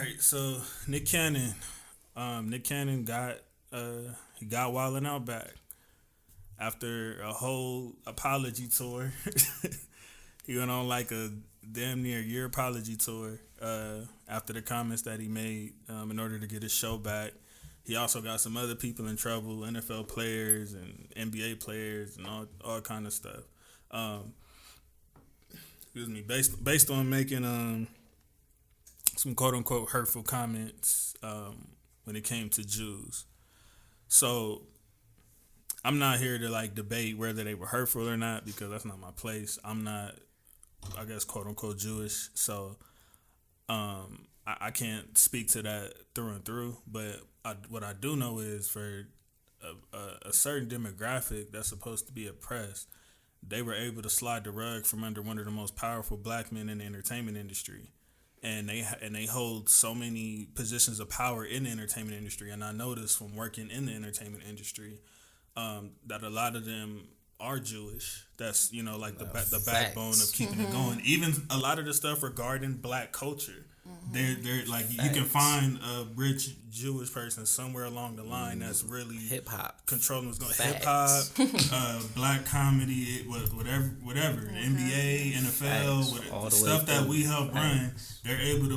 right, so Nick Cannon, Nick Cannon he got Wild 'N Out back after a whole apology tour. He went on like a damn near year apology tour after the comments that he made in order to get his show back. He also got some other people in trouble, NFL players and NBA players and all kind of stuff. Excuse me, based on making some quote unquote hurtful comments when it came to Jews. So I'm not here to like debate whether they were hurtful or not because that's not my place. I'm not, I guess, quote unquote Jewish, so I can't speak to that through and through. But what I do know is for a certain demographic that's supposed to be oppressed, they were able to slide the rug from under one of the most powerful black men in the entertainment industry. And they hold so many positions of power in the entertainment industry. And I noticed from working in the entertainment industry that a lot of them are Jewish. That's, like the backbone of keeping it going. Even a lot of the stuff regarding black culture. They're like you can find a rich Jewish person somewhere along the line that's really hip hop controlling what's going hip hop, black comedy, whatever. The NBA, NFL, the stuff that we help run. They're able to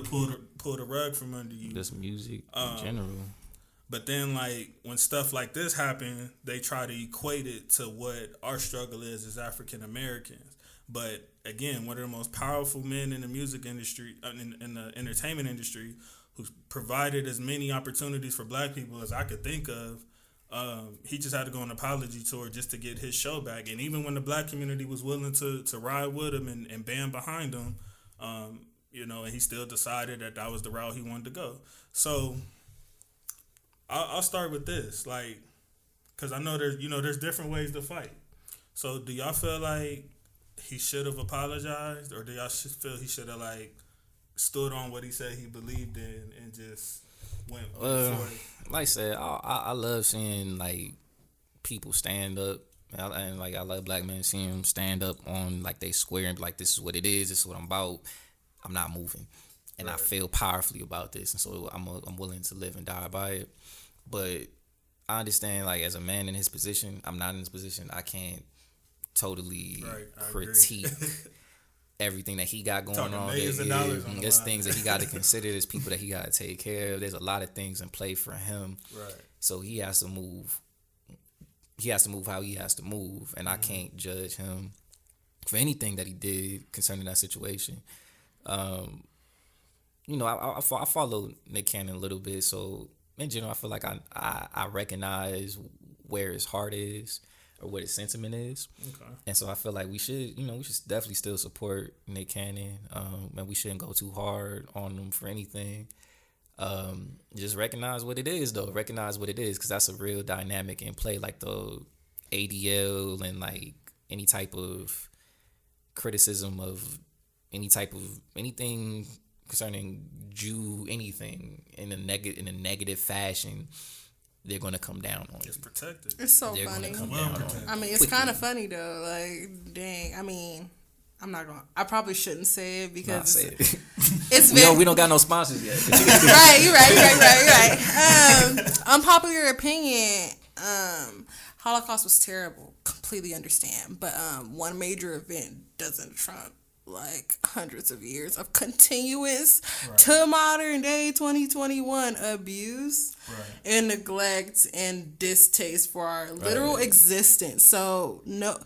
pull the rug from under you. Just music in general. But then, like, when stuff like this happen, they try to equate it to what our struggle is as African Americans. But again, one of the most powerful men in the music industry, in the entertainment industry, who's provided as many opportunities for black people as I could think of, he just had to go on an apology tour just to get his show back. And even when the black community was willing to ride with him and band behind him, and he still decided that was the route he wanted to go. So I'll start with this, like, because I know there's different ways to fight. So do y'all feel like he should have apologized, or do y'all feel he should have like stood on what he said he believed in and just went for it? Like I said, I love seeing like people stand up, and like I love black men seeing them stand up on like they square and be like, this is what it is, this is what I'm about. I'm not moving, and right. I feel powerfully about this, and so I'm willing to live and die by it. But I understand, like, as a man in his position, I'm not in his position. I can't totally critique everything that he got going on. There's things that he got to consider. There's people that he got to take care of. There's a lot of things in play for him. Right. So he has to move. He has to move how he has to move, and I can't judge him for anything that he did concerning that situation. I follow Nick Cannon a little bit, so in general, I feel like I recognize where his heart is or what his sentiment is. Okay. And so I feel like we should definitely still support Nick Cannon. And we shouldn't go too hard on him for anything. Just recognize what it is, though. Recognize what it is, because that's a real dynamic in play, like the ADL and like any type of criticism of anything concerning Jew anything in a negative fashion, they're gonna come down on It's you. protected. It's so funny. I mean, it's kind of funny though. Like, dang. I mean, I probably shouldn't say it because it's we don't got no sponsors yet. right. Unpopular opinion. Holocaust was terrible. Completely understand. But one major event doesn't trump like hundreds of years of continuous to modern day 2021 abuse and neglect and distaste for our literal existence. So no,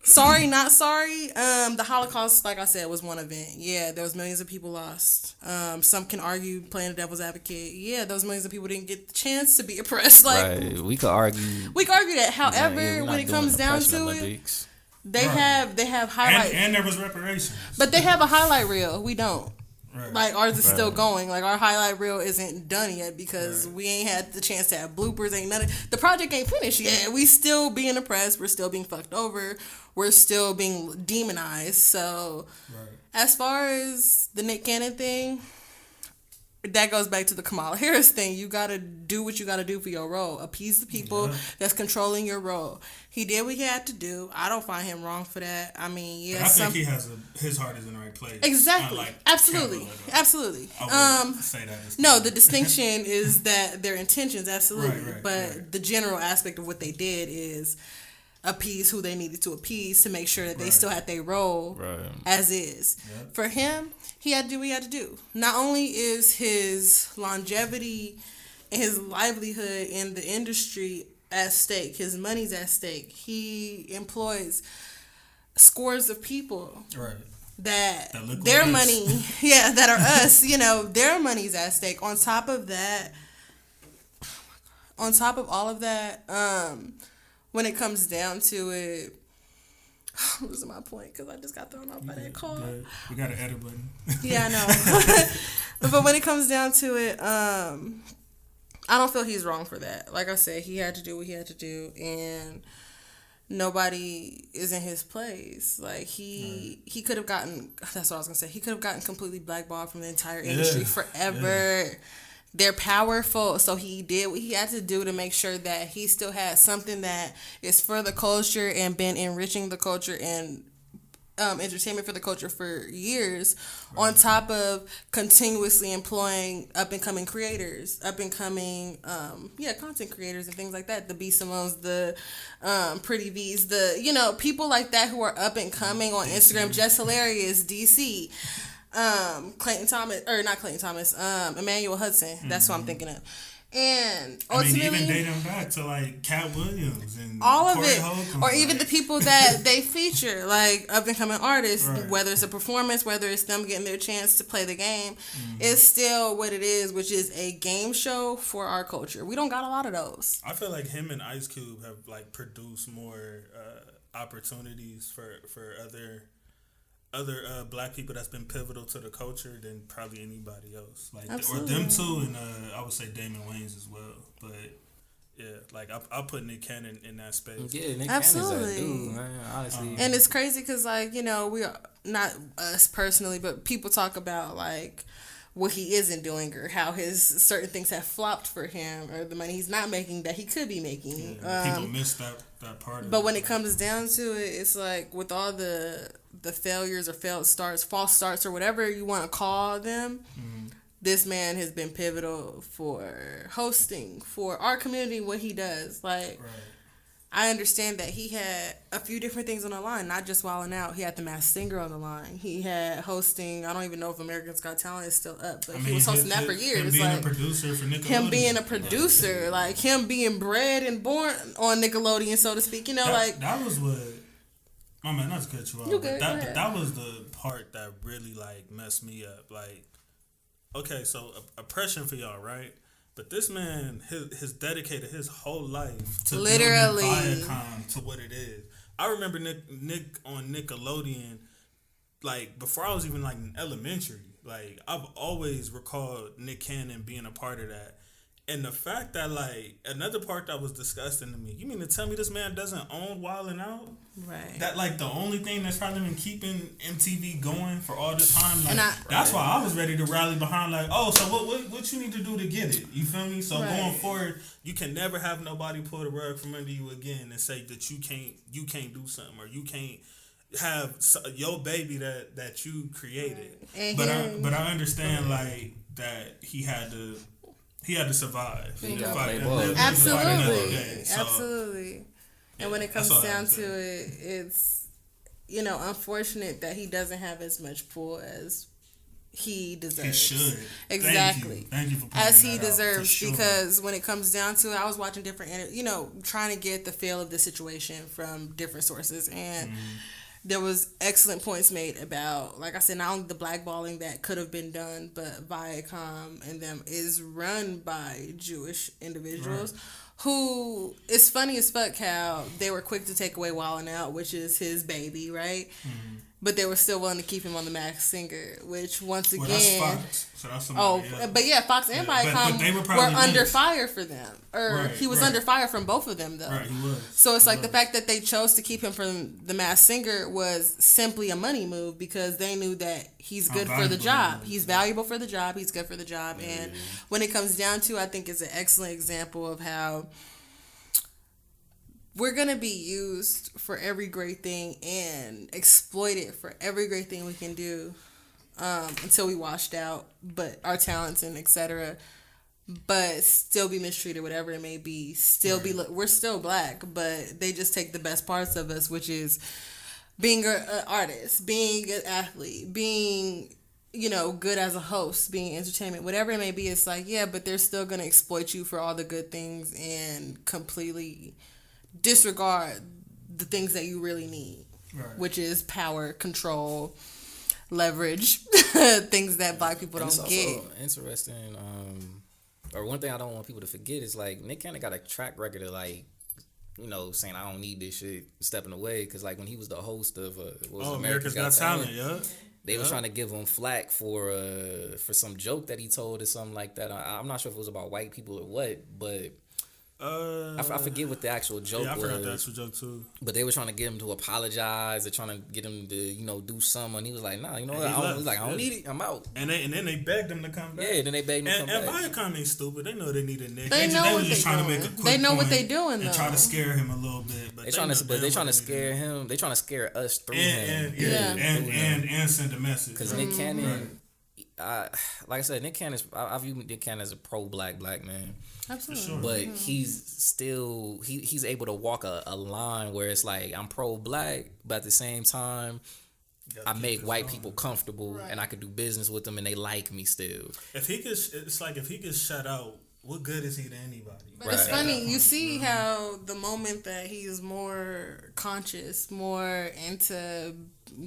sorry, not sorry. The Holocaust, like I said, was one event. Yeah, there was millions of people lost. Some can argue, playing the devil's advocate, yeah, those millions of people didn't get the chance to be oppressed. Like we could argue that. However, when it comes down to it, They have highlight and there was reparations, but they have a highlight reel. We don't. Right. Like ours is still going. Like our highlight reel isn't done yet because we ain't had the chance to have bloopers. Ain't none. The project ain't finished yet. We still being oppressed. We're still being fucked over. We're still being demonized. So, as far as the Nick Cannon thing, that goes back to the Kamala Harris thing. You gotta do what you gotta do for your role. Appease the people that's controlling your role. He did what he had to do. I don't find him wrong for that. I mean, yeah, I think he has his heart is in the right place. Exactly. Absolutely. Absolutely. I would say that. No, the distinction is that their intentions, absolutely. Right, but the general aspect of what they did is appease who they needed to appease to make sure that they still had their role as is. Yep. For him, he had to do what he had to do. Not only is his longevity and his livelihood in the industry at stake, his money's at stake. He employs scores of people. Right. That their money, that are us, their money's at stake. On top of all of that, when it comes down to it, I'm losing my point because I just got thrown off by that call. We got an edit button. Yeah, I know. But when it comes down to it, I don't feel he's wrong for that. Like I said, he had to do what he had to do, and nobody is in his place. Like he could have gotten. That's what I was gonna say. He could have gotten completely blackballed from the entire industry forever. Yeah. They're powerful, so he did what he had to do to make sure that he still had something that is for the culture and been enriching the culture and entertainment for the culture for years, on top of continuously employing up-and-coming creators, up-and-coming content creators and things like that. The B. Simones, the Pretty V's, the people like that who are up-and-coming on Instagram, just hilarious, DC. Emmanuel Hudson. That's what I'm thinking of. And ultimately, even dating back to like Cat Williams and all of it, or even the people that they feature, like up and coming artists, whether it's a performance, whether it's them getting their chance to play the game, it's still what it is, which is a game show for our culture. We don't got a lot of those. I feel like him and Ice Cube have like produced more opportunities for other black people that's been pivotal to the culture than probably anybody else. Like Absolutely. Or them too, and I would say Damon Wayans as well. But yeah, like I'll put Nick Cannon in that space. Yeah, Nick Absolutely. Cannon's a dude, man, honestly. And it's crazy because like we are not us personally, but people talk about like what he isn't doing or how his certain things have flopped for him or the money he's not making that he could be making. Yeah, people miss that part. But when it comes down to it, it's like with all the failures or failed starts, false starts, or whatever you want to call them, this man has been pivotal for hosting for our community. What he does, like. I understand that he had a few different things on the line, not just Wildin' Out. He had The Masked Singer on the line. He had hosting, I don't even know if America's Got Talent is still up, but he was hosting that for years. Him being a producer for Nickelodeon. Him being a producer, like him being bred and born on Nickelodeon, so to speak. That was what, my man, not to cut you off, but that was the part that really like messed me up. Like, okay, so oppression for y'all, right? But this man has dedicated his whole life to literally building Viacom to what it is. I remember Nick on Nickelodeon, like before I was even like in elementary. Like I've always recalled Nick Cannon being a part of that. And the fact that like another part that was disgusting to me, you mean to tell me this man doesn't own Wildin' Out? Right. That like the only thing that's probably been keeping MTV going for all this time. Like, that's why I was ready to rally behind. Like, oh, so what you need to do to get it? You feel me? So going forward, you can never have nobody pull the rug from under you again and say that you can't do something or you can't have your baby that you created. Right. But I understand like that he had to survive. Absolutely. And when it comes down to it, it's unfortunate that he doesn't have as much pull as he deserves. He should. Exactly. Thank you for pointing as he that deserves, out, sure. Because when it comes down to it, I was watching different, trying to get the feel of the situation from different sources, and there was excellent points made about, like I said, not only the blackballing that could have been done, but Viacom and them is run by Jewish individuals. Right. Who, it's funny as fuck how they were quick to take away Wildin' Out, which is his baby, right? but they were still willing to keep him on The Masked Singer, which once again, that's Fox. So that's somebody else. but yeah, Fox and Viacom were under fire for them, he was under fire from both of them though. Right, he was. So it's like the fact that they chose to keep him from The Masked Singer was simply a money move because they knew that he's good for the job. He's valuable for the job. He's good for the job, and when it comes down to, I think it's an excellent example of how we're going to be used for every great thing and exploited for every great thing we can do until we washed out, but our talents and etc. But still be mistreated, whatever it may be. Still be, we're still black, but they just take the best parts of us, which is being an artist, being an athlete, being, good as a host, being entertainment, whatever it may be. It's like, yeah, but they're still going to exploit you for all the good things and completely disregard the things that you really need, which is power, control, leverage, things that black people don't get. It's also interesting, or one thing I don't want people to forget is like Nick Cannon got a track record of like, saying I don't need this shit, stepping away, because like when he was the host of America's Got Talent, they were trying to give him flack for some joke that he told or something like that. I'm not sure if it was about white people or what, but I forget what the actual joke was. Yeah, I forgot the actual joke too. But they were trying to get him to apologize. They're trying to get him to, do something. And he was like, nah, what? I don't need it. I'm out. And then they begged him to come back. Yeah, then they begged him to come back. And Viacom ain't stupid. They know they need a Nick. They were just trying to make a quick They know point what they doing, and try to scare him a little bit. But they're trying to scare him. They're trying to scare us through him. And send a message. Because Nick Cannon, like I said, I view Nick Cannon as a pro-black man. Absolutely. Sure. But he's still he's able to walk a line where it's like I'm pro-black, but at the same time I make white people comfortable and I can do business with them and they like me still. If he gets shut out, what good is he to anybody? But it's funny, you see how the moment that he's more conscious, more into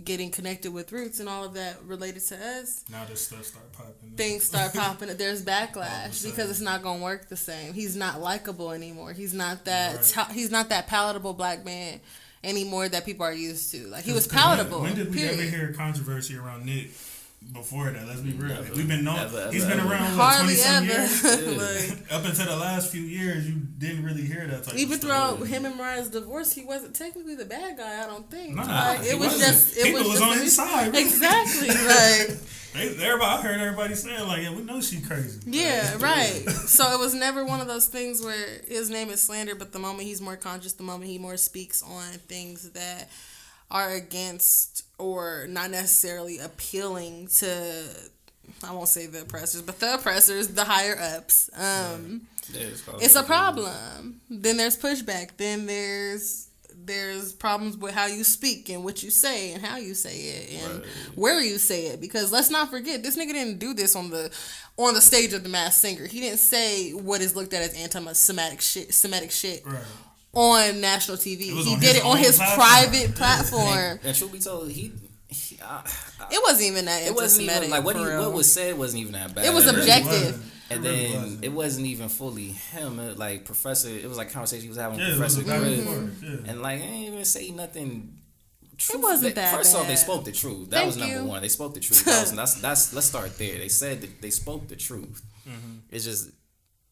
getting connected with roots and all of that related to us, now this stuff start popping. Things start popping. There's backlash because it's not gonna work the same. He's not likable anymore. He's not that. He's not that palatable black man anymore that people are used to. Like he was palatable. When did we ever hear controversy around Nick? Before that, let's be real. We've been knowing he's been around for 20-some years. Up until the last few years, you didn't really hear that type even of stuff. throughout him and Mariah's divorce, he wasn't technically the bad guy. I don't think. It was on his side. Really. Exactly. I heard everybody saying like, yeah, we know she crazy. Yeah, right. So it was never one of those things where his name is slander, but the moment he's more conscious, the moment he more speaks on things that are against or not necessarily appealing to, I won't say the oppressors, but the oppressors, the higher ups. It's a problem. Then there's pushback. Then there's problems with how you speak and what you say and how you say it and where you say it. Because let's not forget, this nigga didn't do this on the stage of The Masked Singer. He didn't say what is looked at as anti-Semitic shit. Right. On national TV, he did it on his private platform. And truth be told, it wasn't even that. It wasn't even like what was said wasn't even that bad. It was objective, and then it wasn't even fully him. It was like conversation he was having with Professor Griff, and like I ain't even say nothing. It wasn't that. First off, they spoke the truth. That was number one. They spoke the truth. That's let's start there. They said that they spoke the truth. Mm-hmm. It's just.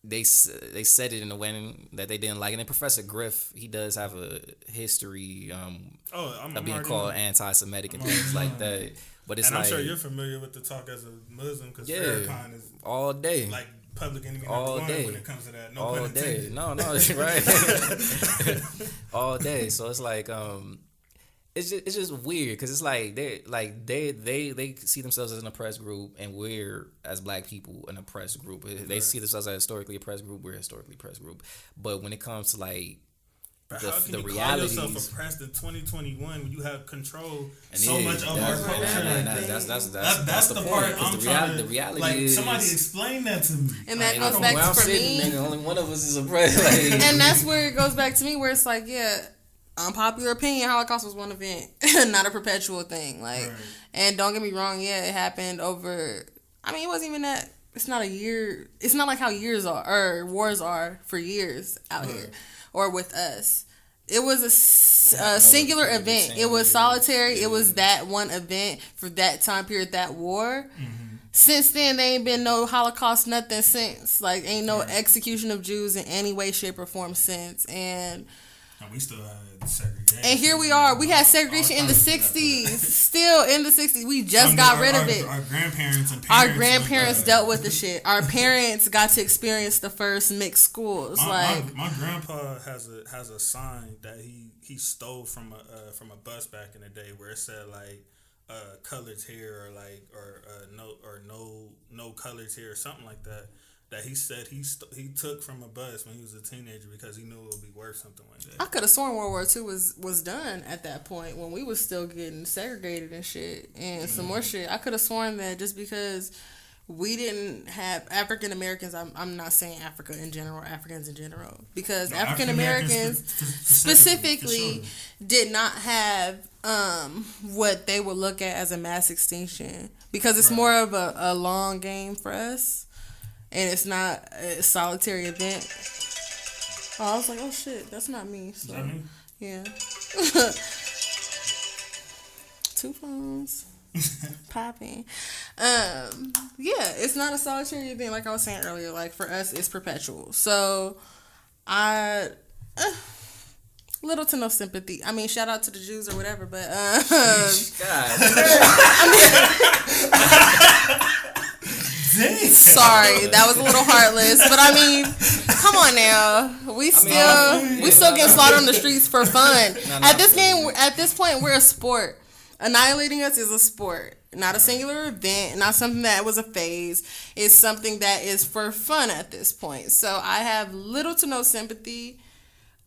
They said it in a way that they didn't like. And then Professor Griff, he does have a history of being called anti-Semitic and things like that. But it's I'm sure you're familiar with the talk as a Muslim because Farrakhan is all day like public enemy number one when it comes to that. No all day. No, right. All day. So it's like It's just weird because it's like they see themselves as an oppressed group and we're as black people an oppressed group. They see themselves as a historically oppressed group. We're a historically oppressed group. But when it comes to like how can you call yourself oppressed in 2021 when you have control so much of our culture? That's the part I'm trying to. The reality like is somebody explain that to me. And that goes back to me. Nigga, only one of us is oppressed. And that's where it goes back to me, where it's like, yeah. Unpopular opinion, Holocaust was one event, not a perpetual thing. And don't get me wrong, it happened over. I mean, it wasn't even that. It's not a year. It's not like how years are or wars are for years out here or with us. It was a singular event. It was solitary. It was that one event for that time period, that war. Since then, there ain't been no Holocaust, nothing since. Like, ain't no execution of Jews in any way, shape, or form since. And we still had segregation. And here we are. We had segregation in the 60s. Still in the 60s. We just got rid of it. Our grandparents and parents. Our grandparents dealt with the shit. Our parents got to experience the first mixed schools. My grandpa has a sign that he stole from a bus back in the day where it said like coloreds here or no coloreds here or something like that. That he said he took from a bus when he was a teenager because he knew it would be worth something one day. I could have sworn World War II was done at that point when we was still getting segregated and shit and some more shit. I could have sworn that just because we didn't have African Americans. I'm not saying Africa in general, Africans in general, because African Americans specifically did not have what they would look at as a mass extinction because it's more of a long game for us. And it's not a solitary event. Oh, I was like, oh shit, that's not me. So, is that me? Yeah. 2 phones. Popping. Yeah, it's not a solitary event like I was saying earlier. Like for us, it's perpetual. So, little to no sympathy. I mean, shout out to the Jews or whatever, but sorry, that was a little heartless, but I mean, come on now, we still getting slaughtered on the streets for fun. At this point, we're a sport. Annihilating us is a sport, not a singular event, not something that was a phase. It's something that is for fun at this point. So I have little to no sympathy.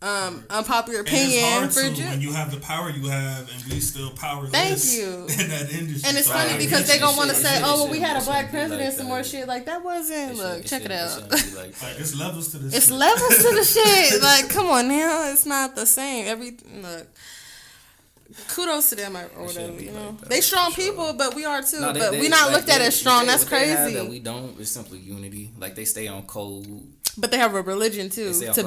Unpopular opinion for Jews. When you have the power you have, and we still powerless. Thank you. In that industry, and it's funny because they gonna want to say, "Oh, well, we had a black president, and some more shit." Like that wasn't. Look, check it out. Like it's levels to this. It's levels to the shit. Like, come on now, it's not the same. Look. Kudos to them or whatever, you know. They strong people, but we are too. But we not looked at as strong. That's crazy. That we don't. It's simply unity. Like they stay on code. But they have a religion too. They have a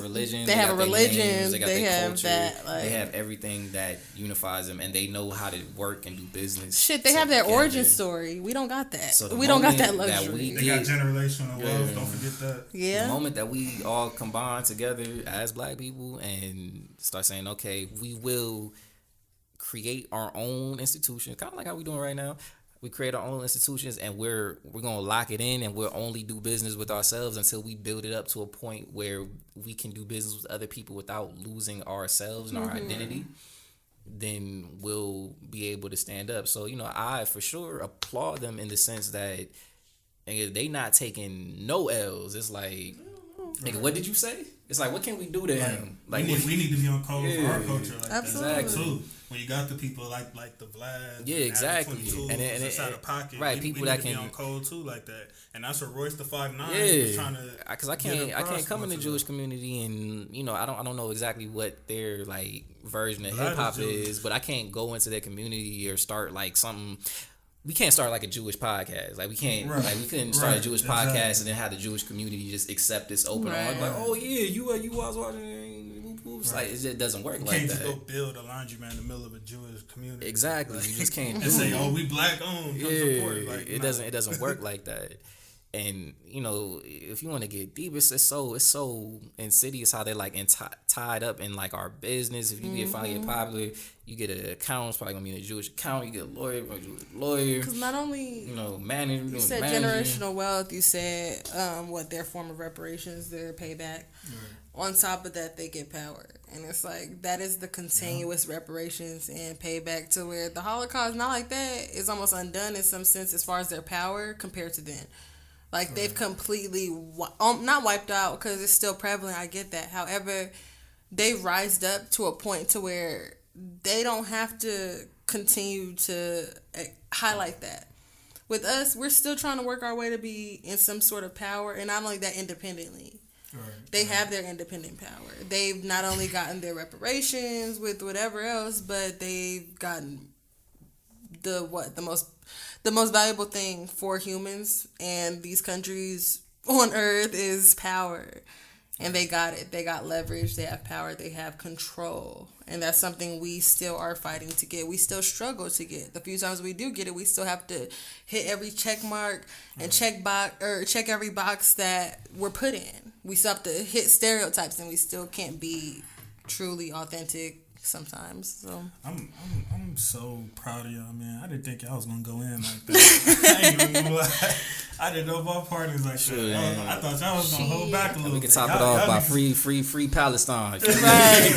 religion. They have a religion. Names, they have culture, that. Like, they have everything that unifies them, and they know how to work and do business. Shit, they have their origin story. We don't got that. So we don't got that luxury. They got generational wealth. Don't forget that. Yeah. The moment that we all combine together as black people and start saying, okay, we will create our own institution, kind of like how we're doing right now. We create our own institutions, and we're gonna lock it in, and we'll only do business with ourselves until we build it up to a point where we can do business with other people without losing ourselves and our identity. Then we'll be able to stand up. So I for sure applaud them in the sense that they not taking no L's. It's like, nigga, what did you say? It's like, what can we do to him? Like we need to be on code for our culture. Like absolutely. That. Exactly. When you got the people like the Vlad, exactly, and it's out of pocket, right? People that can be on code too, like that, and that's what Royce the 5'9" is trying to. Because I can't come in the Jewish community and I don't know exactly what their like version of hip hop is, but I can't go into their community or start like something. We can't start like a Jewish podcast. Like we can't, like we couldn't start a Jewish podcast and then have the Jewish community just accept this open arms. Like, oh yeah, you was watching. Like it just doesn't work like that. You can't just go build a laundromat in the middle of a Jewish community. Exactly, you just can't. And say, oh, we black owned. Come support. Like it doesn't work like that. And if you want to get deep, it's so insidious how they're like tied up in like our business. If you get popular, you get an account. It's probably gonna be a Jewish account. You get a lawyer. Because not only manager. You said generational wealth. You said what their form of reparations, their payback. On top of that, they get power, and it's like that is the continuous reparations and payback to where the Holocaust, not like that, is almost undone in some sense as far as their power compared to then. Like, they've completely, not wiped out because it's still prevalent, I get that. However, they've rised up to a point to where they don't have to continue to highlight that. With us, we're still trying to work our way to be in some sort of power, and not only that, independently. They have their independent power. They've not only gotten their reparations with whatever else, but they've gotten the most valuable thing for humans and these countries on earth is power. And they got it. They got leverage. They have power. They have control. And that's something we still are fighting to get. We still struggle to get. The few times we do get it, we still have to hit every check mark and check every box that we're put in. We still have to hit stereotypes, and we still can't be truly authentic sometimes. So I'm so proud of y'all, man. I didn't think y'all was gonna go in like that. I ain't even gonna lie. I didn't know about parties like that. I thought y'all was gonna hold back a little bit. We can top it off by free Palestine. Right.